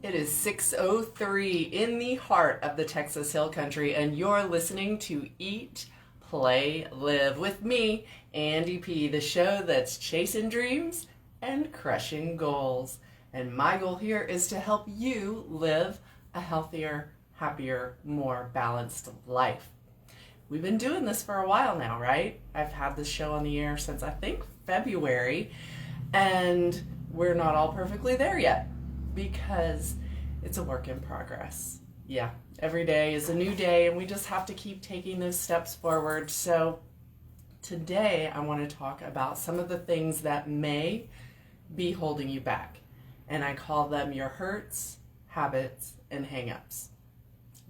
It is 6:03 in the heart of the Texas Hill Country, and you're listening to Eat, Play, Live with me, Andi P, the show that's chasing dreams and crushing goals. And my goal here is to help you live a healthier, happier, more balanced life. We've been doing this for a while now, right? I've had this show on the air since I think February, and we're not all perfectly there yet because it's a work in progress. Yeah, every day is a new day and we just have to keep taking those steps forward. So today I want to talk about some of the things that may be holding you back. And I call them your hurts, habits, and hangups.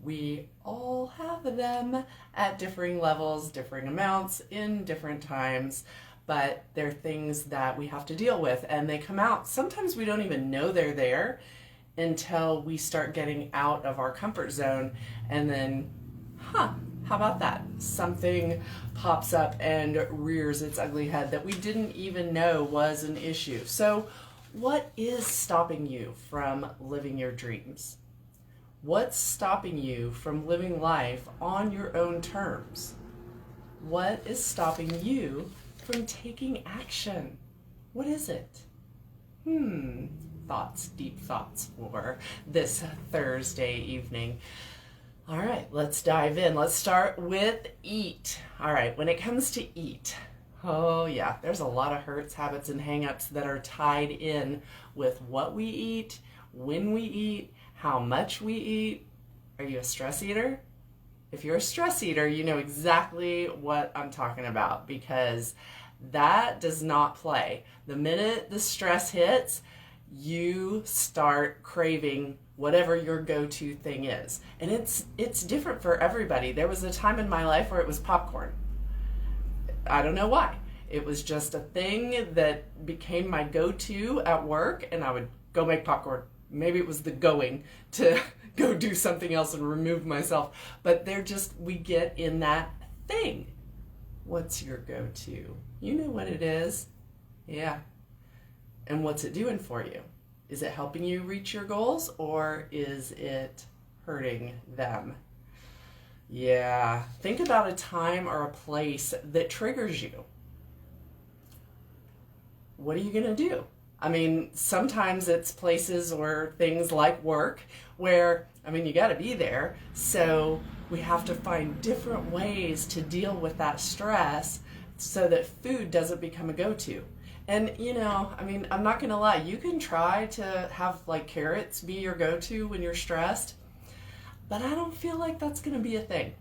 We all have them at differing levels, differing amounts, in different times, but they're things that we have to deal with, and they come out. Sometimes we don't even know they're there until we start getting out of our comfort zone, and then, how about that? Something pops up and rears its ugly head that we didn't even know was an issue. So what is stopping you from living your dreams? What's stopping you from living life on your own terms? What is stopping you from taking action? What is it? Thoughts, deep thoughts for this Thursday evening. All right, let's dive in. Let's start with eat. All right, when it comes to eat, oh yeah, there's a lot of hurts, habits, and hangups that are tied in with what we eat, when we eat, how much we eat. Are you a stress eater? If you're a stress eater, you know exactly what I'm talking about, because that does not play. The minute the stress hits, you start craving whatever your go-to thing is. And it's different for everybody. There was a time in my life where it was popcorn. I don't know why. It was just a thing that became my go-to at work, and I would go make popcorn. Maybe it was the going to go do something else and remove myself. But we get in that thing. What's your go-to? You know what it is. Yeah. And what's it doing for you? Is it helping you reach your goals, or is it hurting them? Yeah. Think about a time or a place that triggers you. What are you going to do? I mean, sometimes it's places or things like work where, you got to be there. So we have to find different ways to deal with that stress so that food doesn't become a go-to. And, I'm not going to lie. You can try to have carrots be your go-to when you're stressed, but I don't feel like that's going to be a thing.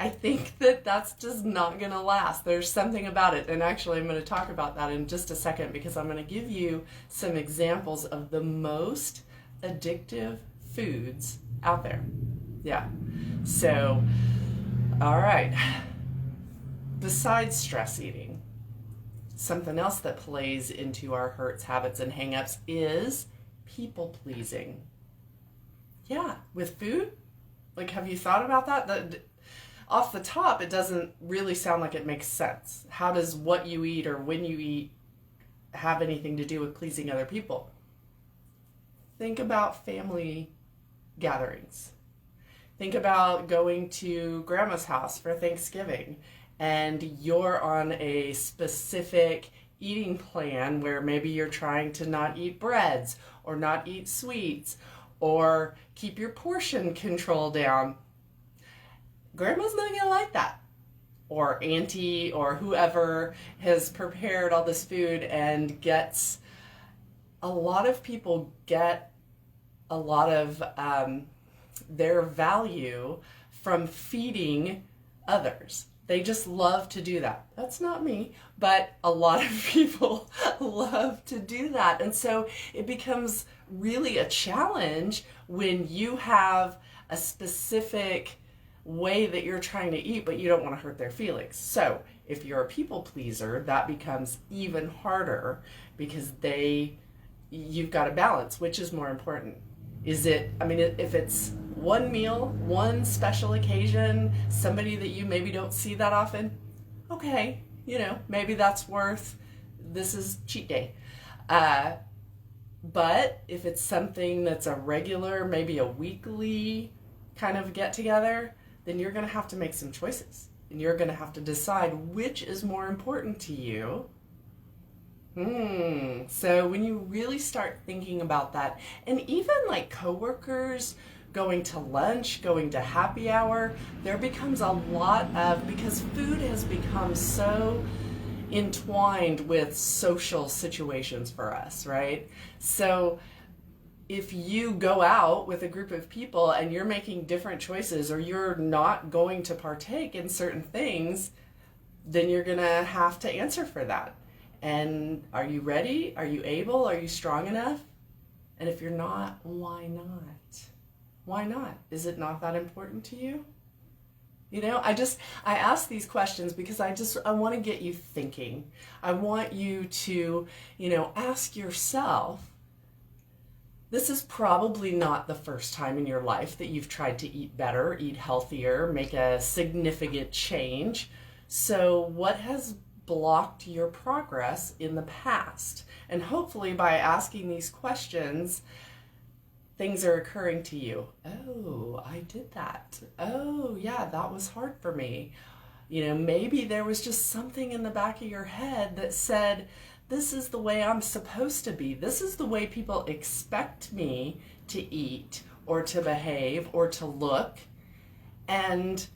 I think that that's just not going to last. There's something about it. And actually, I'm going to talk about that in just a second, because I'm going to give you some examples of the most addictive foods out there. Yeah. So, all right. Besides stress eating, something else that plays into our hurts, habits, and hangups is people pleasing. Yeah. With food? Have you thought about that? Off the top, it doesn't really sound like it makes sense. How does what you eat or when you eat have anything to do with pleasing other people? Think about family gatherings. Think about going to grandma's house for Thanksgiving, and you're on a specific eating plan where maybe you're trying to not eat breads or not eat sweets or keep your portion control down. Grandma's not going to like that. Or auntie or whoever has prepared all this food and gets, a lot of people get a lot of their value from feeding others. They just love to do that. That's not me, but a lot of people love to do that. And so it becomes really a challenge when you have a specific way that you're trying to eat, but you don't want to hurt their feelings. So if you're a people pleaser, that becomes even harder, because you've got to balance. Which is more important? Is it, if it's one meal, one special occasion, somebody that you maybe don't see that often, okay, maybe that's worth, this is cheat day. But if it's something that's a regular, maybe a weekly kind of get together, then you're going to have to make some choices. And you're going to have to decide which is more important to you. So when you really start thinking about that, and even like coworkers going to lunch, going to happy hour, there becomes a lot of, because food has become so entwined with social situations for us, right? So if you go out with a group of people and you're making different choices, or you're not going to partake in certain things, then you're going to have to answer for that. And are you ready? Are you able? Are you strong enough? And if you're not, why not? Why not? Is it not that important to you? You know, I ask these questions because I want to get you thinking. I want you to, ask yourself, this is probably not the first time in your life that you've tried to eat better, eat healthier, make a significant change. So what has blocked your progress in the past? And hopefully by asking these questions, things are occurring to you. Oh, I did that. Oh, yeah, that was hard for me. Maybe there was just something in the back of your head that said, this is the way I'm supposed to be. This is the way people expect me to eat or to behave or to look. And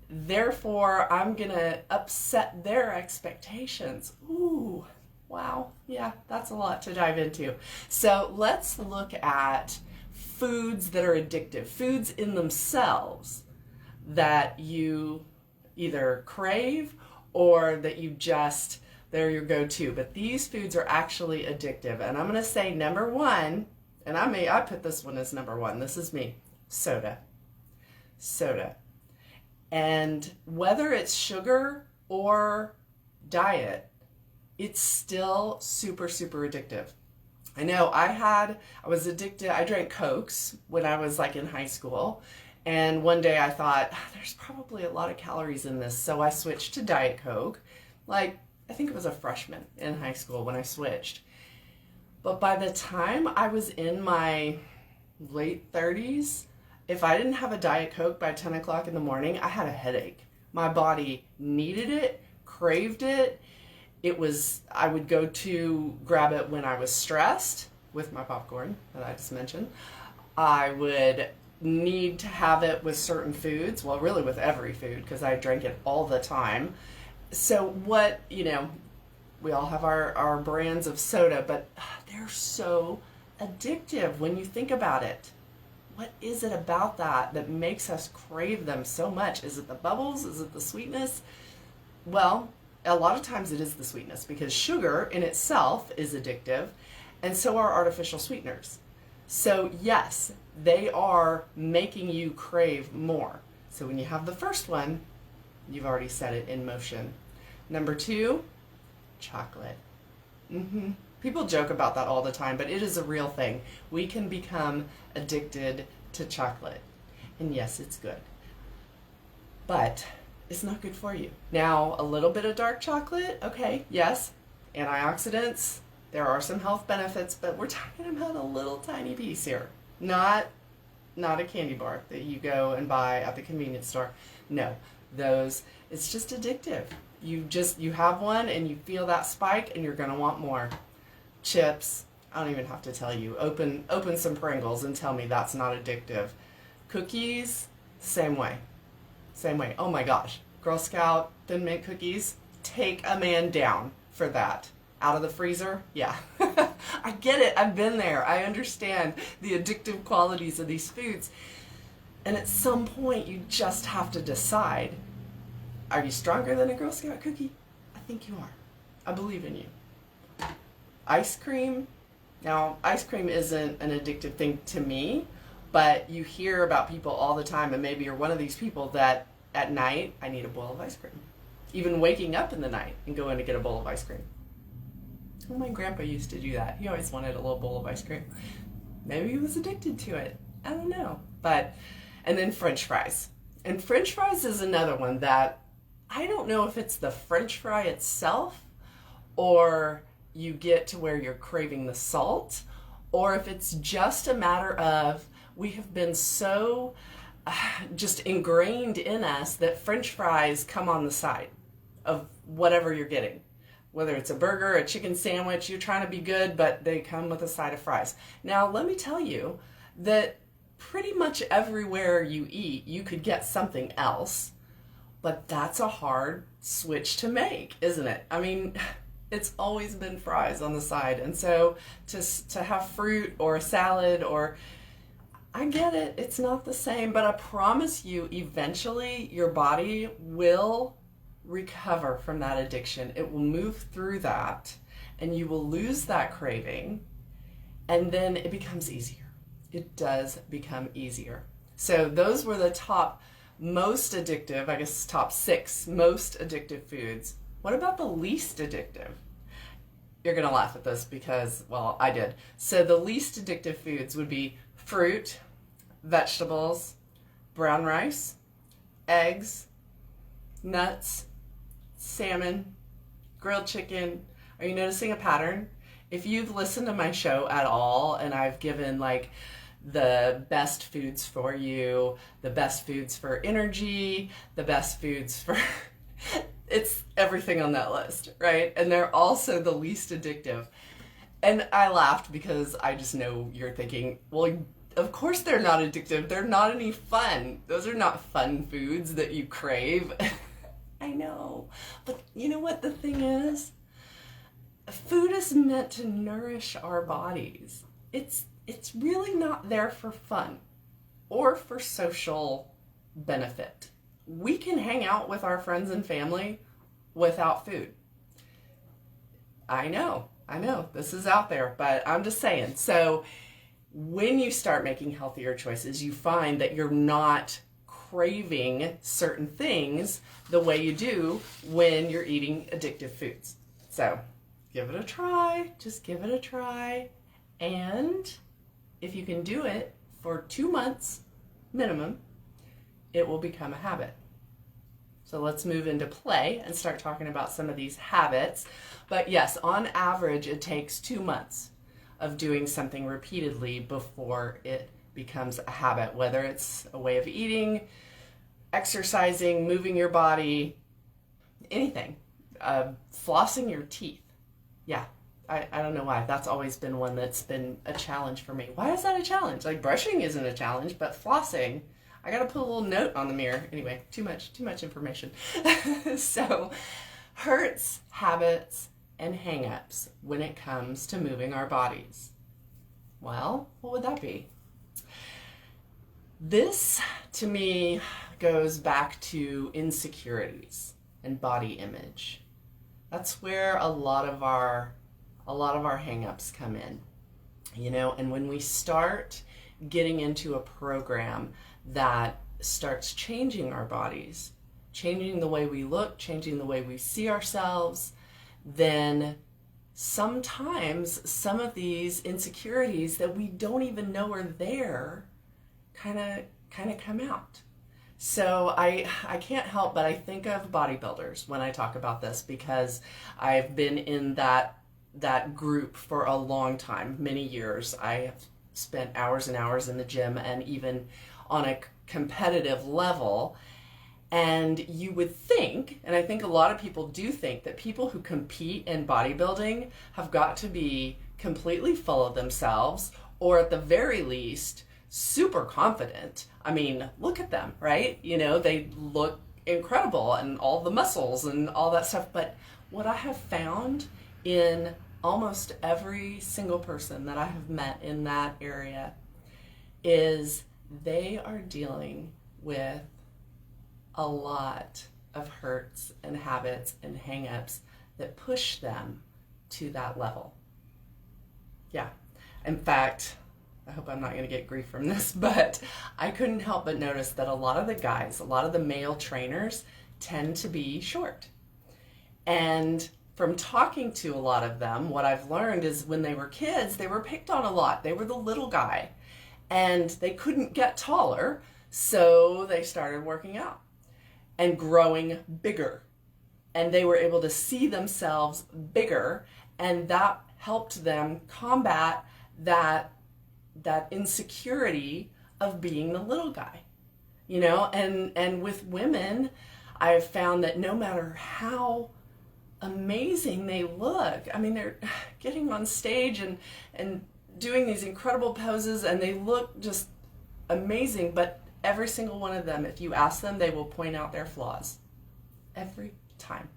therefore, I'm going to upset their expectations. Ooh, wow. Yeah, that's a lot to dive into. So let's look at foods that are addictive, foods in themselves that you either crave or that you just, they're your go-to. But these foods are actually addictive. And I'm going to say number one, and I put this one as number one. This is me. Soda. And whether it's sugar or diet, it's still super, super addictive. I know I was addicted. I drank Cokes when I was like in high school. And one day I thought, there's probably a lot of calories in this. So I switched to Diet Coke. Like, I think it was a freshman in high school when I switched. But by the time I was in my late 30s, if I didn't have a Diet Coke by 10 o'clock in the morning, I had a headache. My body needed it, craved it. I would go to grab it when I was stressed with my popcorn that I just mentioned. I would need to have it with certain foods, well, really with every food, because I drank it all the time. So we all have our brands of soda, but they're so addictive when you think about it. What is it about that makes us crave them so much? Is it the bubbles? Is it the sweetness? Well, a lot of times it is the sweetness, because sugar in itself is addictive, and so are artificial sweeteners. So yes, they are making you crave more. So when you have the first one, you've already set it in motion. Number two, chocolate. People joke about that all the time, but it is a real thing. We can become addicted to chocolate. And yes, it's good. But it's not good for you. Now, a little bit of dark chocolate, okay, yes, antioxidants, there are some health benefits, but we're talking about a little tiny piece here. Not a candy bar that you go and buy at the convenience store. No, it's just addictive. You have one and you feel that spike and you're gonna want more. Chips, I don't even have to tell you. Open some Pringles and tell me that's not addictive. Cookies, same way. Oh my gosh. Girl Scout Thin Mint cookies, take a man down for that. Out of the freezer? Yeah. I get it. I've been there. I understand the addictive qualities of these foods. And at some point, you just have to decide, are you stronger than a Girl Scout cookie? I think you are. I believe in you. Ice cream. Now, ice cream isn't an addictive thing to me, but you hear about people all the time, and maybe you're one of these people that at night, I need a bowl of ice cream. Even waking up in the night and going to get a bowl of ice cream. Well, my grandpa used to do that. He always wanted a little bowl of ice cream. Maybe he was addicted to it. I don't know. And then French fries. And French fries is another one that I don't know if it's the French fry itself, or you get to where you're craving the salt, or if it's just a matter of we have been so just ingrained in us that French fries come on the side of whatever you're getting. Whether it's a burger, a chicken sandwich, you're trying to be good, but they come with a side of fries. Now, let me tell you that pretty much everywhere you eat, you could get something else, but that's a hard switch to make, isn't it? I mean, it's always been fries on the side. And so to have fruit or a salad, or I get it, it's not the same, but I promise you, eventually your body will recover from that addiction. It will move through that and you will lose that craving, and then it becomes easier. It does become easier. So those were the top most addictive, I guess top 6 most addictive foods. What about the least addictive? You're gonna laugh at this because, well, I did. So the least addictive foods would be fruit, vegetables, brown rice, eggs, nuts, salmon, grilled chicken. Are you noticing a pattern? If you've listened to my show at all, and I've given like the best foods for you, the best foods for energy, the best foods for it's everything on that list, right? And they're also the least addictive. And I laughed because I just know you're thinking, well, of course they're not addictive. They're not any fun. Those are not fun foods that you crave. I know. But you know what the thing is? Food is meant to nourish our bodies. It's really not there for fun or for social benefit. We can hang out with our friends and family without food. I know, this is out there, but I'm just saying. So when you start making healthier choices, you find that you're not craving certain things the way you do when you're eating addictive foods. So give it a try, just give it a try. And if you can do it for 2 months minimum, it will become a habit. So let's move into play and start talking about some of these habits. But yes, on average, it takes 2 months of doing something repeatedly before it becomes a habit, whether it's a way of eating, exercising, moving your body, anything, flossing your teeth. Yeah, I don't know why. That's always been one that's been a challenge for me. Why is that a challenge? Like brushing isn't a challenge, but flossing, I got to put a little note on the mirror. Anyway, too much information. So hurts, habits, and hang-ups when it comes to moving our bodies. Well, what would that be? This, to me, goes back to insecurities and body image. That's where a lot of our hang-ups come in. You know, and when we start getting into a program that starts changing our bodies, changing the way we look, changing the way we see ourselves, then sometimes some of these insecurities that we don't even know are there kind of come out. So I can't help but I think of bodybuilders when I talk about this, because I've been in that group for a long time, many years. I have spent hours and hours in the gym, and even on a competitive level. And you would think, and I think a lot of people do think, that people who compete in bodybuilding have got to be completely full of themselves, or at the very least, super confident. I mean, look at them, right? You know, they look incredible and all the muscles and all that stuff. But what I have found in almost every single person that I have met in that area is they are dealing with a lot of hurts and habits and hang-ups that push them to that level. Yeah. In fact, I hope I'm not going to get grief from this, but I couldn't help but notice that a lot of the guys, a lot of the male trainers tend to be short. And from talking to a lot of them, what I've learned is when they were kids, they were picked on a lot. They were the little guy and they couldn't get taller, so they started working out and growing bigger. And they were able to see themselves bigger, and that helped them combat that insecurity of being the little guy, you know. And with women, I've found that no matter how amazing they look, I mean, they're getting on stage and doing these incredible poses, and they look just amazing, but every single one of them, if you ask them, they will point out their flaws every time.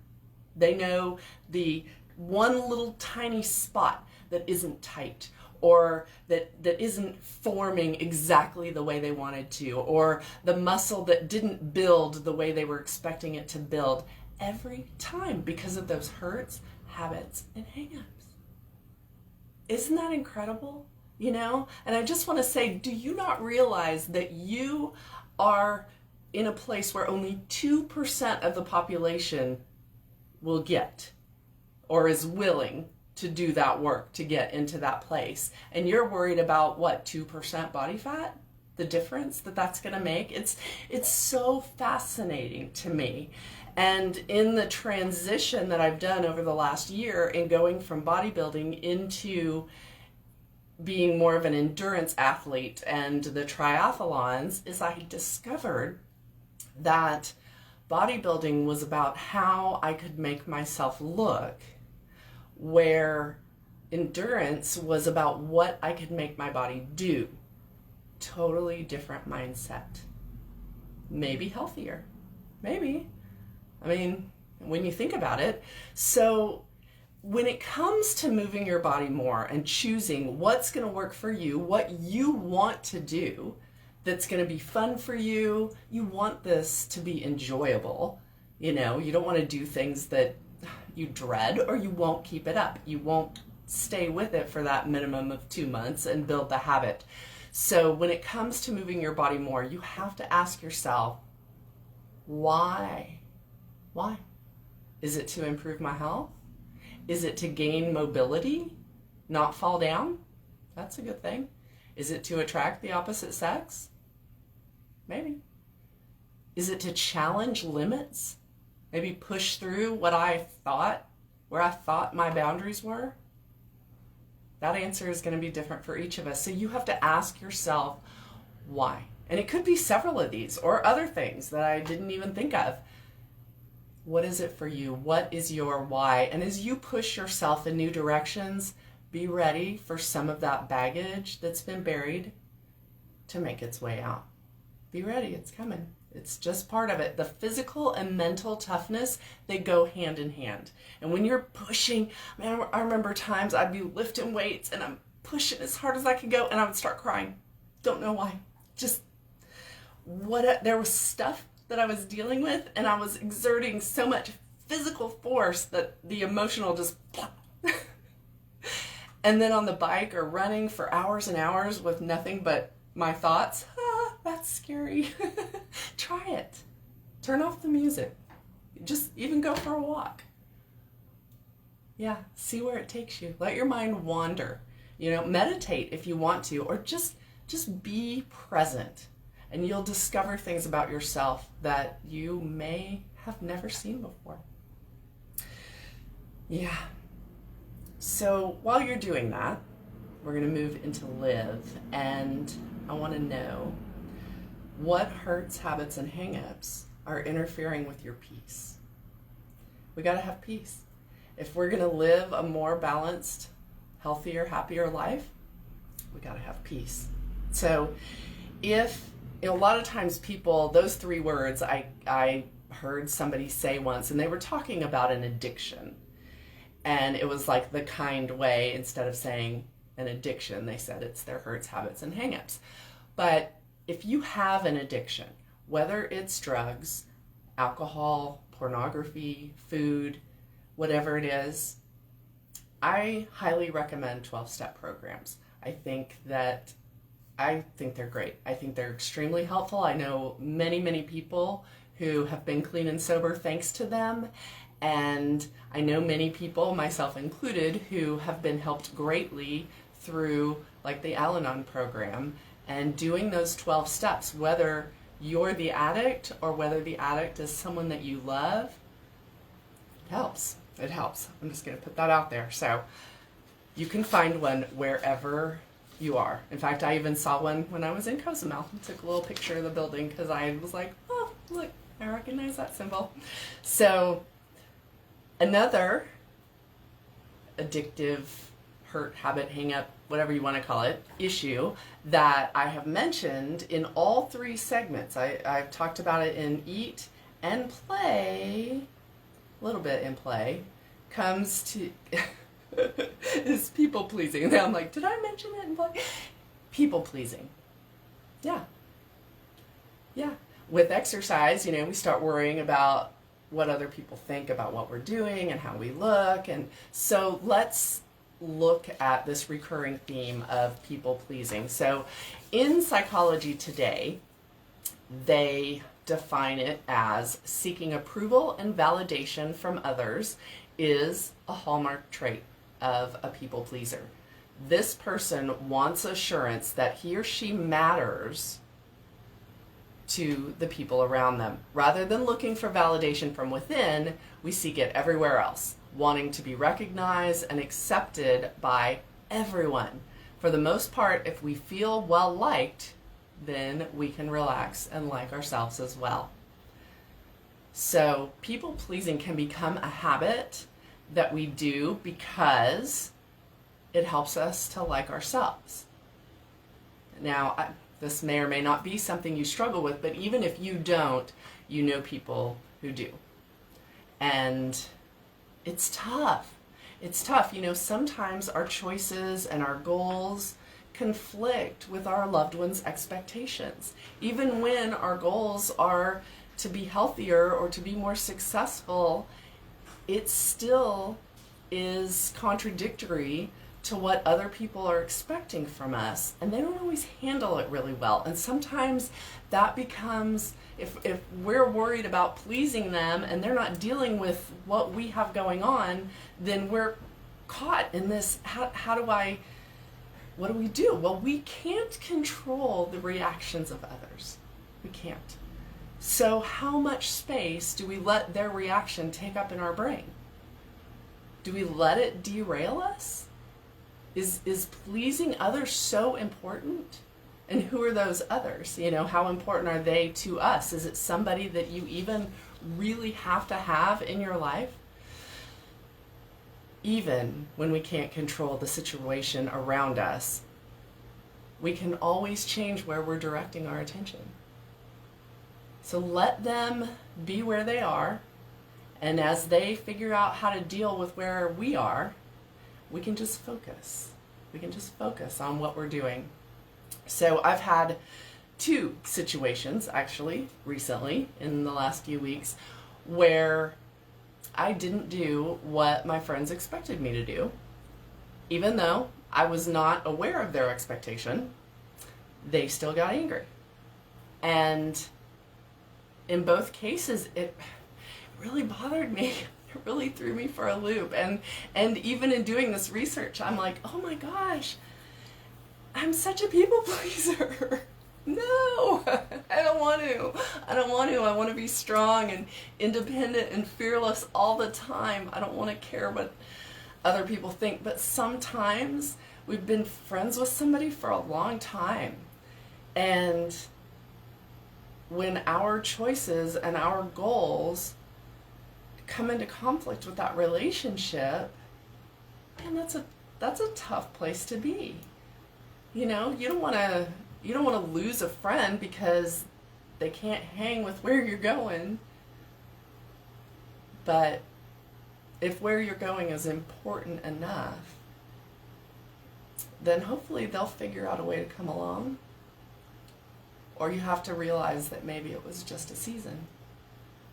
They know the one little tiny spot that isn't tight, or that isn't forming exactly the way they wanted to, or the muscle that didn't build the way they were expecting it to build, every time, because of those hurts, habits, and hangups. Isn't that incredible? You know? And I just want to say, do you not realize that you are in a place where only 2% of the population will get, or is willing to do that work to get into that place? And you're worried about what, 2% body fat? The difference that's going to make? It's so fascinating to me. And in the transition that I've done over the last year in going from bodybuilding into being more of an endurance athlete and the triathlons, is I discovered that bodybuilding was about how I could make myself look, where endurance was about what I could make my body do. Totally different mindset. Maybe healthier. Maybe. I mean, when you think about it. So when it comes to moving your body more and choosing what's going to work for you, what you want to do that's going to be fun for you, you want this to be enjoyable. You know, you don't want to do things that you dread, or you won't keep it up. You won't stay with it for that minimum of 2 months and build the habit. So when it comes to moving your body more, you have to ask yourself, why? Why? Is it to improve my health? Is it to gain mobility, not fall down? That's a good thing. Is it to attract the opposite sex? Maybe. Is it to challenge limits? Maybe push through what I thought, where I thought my boundaries were? That answer is going to be different for each of us. So you have to ask yourself why. And it could be several of these or other things that I didn't even think of. What is it for you? What is your why? And as you push yourself in new directions, be ready for some of that baggage that's been buried to make its way out. Be ready, it's coming. It's just part of it. The physical and mental toughness, they go hand in hand. And when you're pushing, I remember times I'd be lifting weights and I'm pushing as hard as I could go and I would start crying. Don't know why. Just there was stuff that I was dealing with, and I was exerting so much physical force that the emotional just and then on the bike or running for hours and hours with nothing but my thoughts. That's scary. Try it. Turn off the music. Just even go for a walk. Yeah, see where it takes you. Let your mind wander. You know, meditate if you want to, or just be present. And you'll discover things about yourself that you may have never seen before. Yeah. So while you're doing that, we're going to move into live. And I want to know, what hurts, habits, and hangups are interfering with your peace? We got to have peace. If we're going to live a more balanced, healthier, happier life, we got to have peace. So a lot of times people, those 3 words I heard somebody say once, and they were talking about an addiction. And it was like the kind way, instead of saying an addiction, they said it's their hurts, habits, and hangups. But if you have an addiction, whether it's drugs, alcohol, pornography, food, whatever it is, I highly recommend 12-step programs. I think they're great. I think they're extremely helpful. I know many, many people who have been clean and sober thanks to them. And I know many people, myself included, who have been helped greatly through like the Al-Anon program and doing those 12 steps, whether you're the addict or whether the addict is someone that you love. It helps. It helps. I'm just going to put that out there. So you can find one wherever you are. In fact, I even saw one when I was in Cozumel. I took a little picture of the building because I was like, oh, look, I recognize that symbol. So another addictive, hurt, habit, hang up, whatever you want to call it, issue that I have mentioned in all three segments. I've talked about it in Eat and Play, a little bit in Play, comes to is people pleasing. And I'm like, did I mention it in Play? People pleasing. Yeah. Yeah. With exercise, we start worrying about what other people think about what we're doing and how we look. And so let's look at this recurring theme of people pleasing. So in Psychology Today, they define it as seeking approval and validation from others is a hallmark trait of a people pleaser. This person wants assurance that he or she matters to the people around them. Rather than looking for validation from within, we seek it everywhere else, wanting to be recognized and accepted by everyone. For the most part, if we feel well liked, then we can relax and like ourselves as well. So people pleasing can become a habit that we do because it helps us to like ourselves. Now, this may or may not be something you struggle with, but even if you don't, you know people who do. And it's tough. It's tough. Sometimes our choices and our goals conflict with our loved ones' expectations. Even when our goals are to be healthier or to be more successful, it still is contradictory to what other people are expecting from us, and they don't always handle it really well. And sometimes that becomes, if we're worried about pleasing them and they're not dealing with what we have going on, then we're caught in this, what do we do? Well, we can't control the reactions of others. We can't. So how much space do we let their reaction take up in our brain? Do we let it derail us? Is pleasing others so important? And who are those others? How important are they to us? Is it somebody that you even really have to have in your life? Even when we can't control the situation around us, we can always change where we're directing our attention. So let them be where they are, and as they figure out how to deal with where we are, we can just focus. We can just focus on what we're doing. So I've had two situations, actually, recently, in the last few weeks, where I didn't do what my friends expected me to do. Even though I was not aware of their expectation, they still got angry. And in both cases, it really bothered me. It really threw me for a loop. And even in doing this research, I'm like, oh my gosh, I'm such a people pleaser. No, I don't want to. I want to be strong and independent and fearless all the time. I don't want to care what other people think. But sometimes we've been friends with somebody for a long time. And when our choices and our goals come into conflict with that relationship, man, that's a tough place to be. You don't want to lose a friend because they can't hang with where you're going. But if where you're going is important enough, then hopefully they'll figure out a way to come along. Or you have to realize that maybe it was just a season.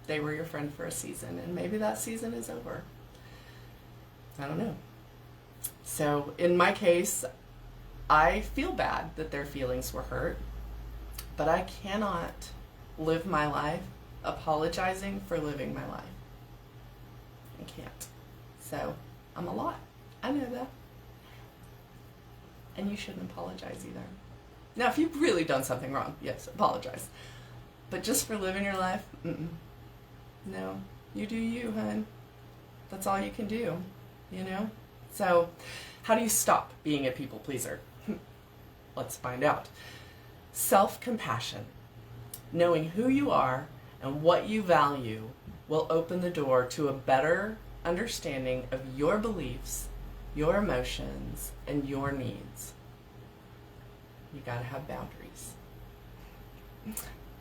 They were your friend for a season, and maybe that season is over. I don't know. So in my case, I feel bad that their feelings were hurt, but I cannot live my life apologizing for living my life. I can't. So I'm a lot. I know that. And you shouldn't apologize either. Now, if you've really done something wrong, yes, apologize. But just for living your life, no. You do you, hun. That's all you can do, So how do you stop being a people pleaser? Let's find out. Self-compassion. Knowing who you are and what you value will open the door to a better understanding of your beliefs, your emotions, and your needs. You gotta have boundaries.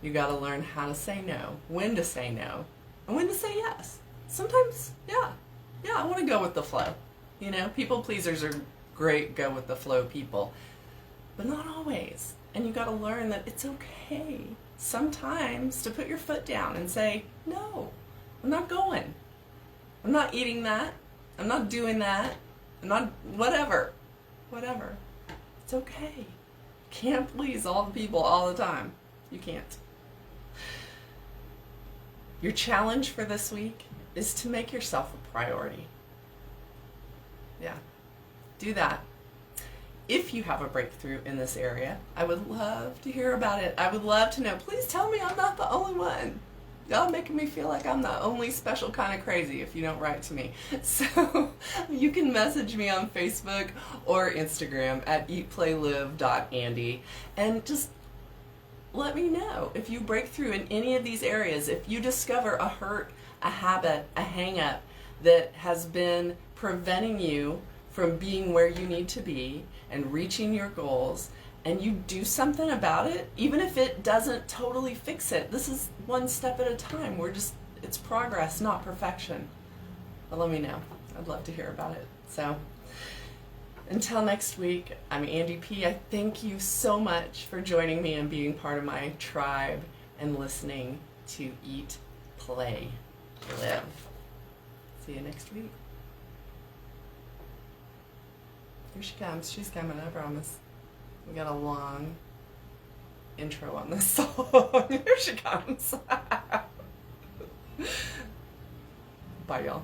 You gotta learn how to say no, when to say no, and when to say yes. Sometimes, yeah, I want to go with the flow. You know, people pleasers are great go with the flow people, but not always. And you gotta learn that it's okay sometimes to put your foot down and say, no, I'm not going. I'm not eating that. I'm not doing that. I'm not, whatever. It's okay. You can't please all the people all the time. You can't. Your challenge for this week is to make yourself a priority. Yeah, do that. If you have a breakthrough in this area, I would love to hear about it. I would love to know. Please tell me I'm not the only one. Y'all making me feel like I'm the only special kind of crazy if you don't write to me. So you can message me on Facebook or Instagram at eatplaylive.andi and just let me know if you break through in any of these areas. If you discover a hurt, a habit, a hang-up that has been preventing you from being where you need to be and reaching your goals, and you do something about it, even if it doesn't totally fix it. This is one step at a time. It's progress, not perfection. But let me know. I'd love to hear about it. So until next week, I'm Andi P. I thank you so much for joining me and being part of my tribe and listening to Eat, Play, Live. See you next week. Here she comes. She's coming, I promise. We got a long intro on this song. Here she comes. Bye, y'all.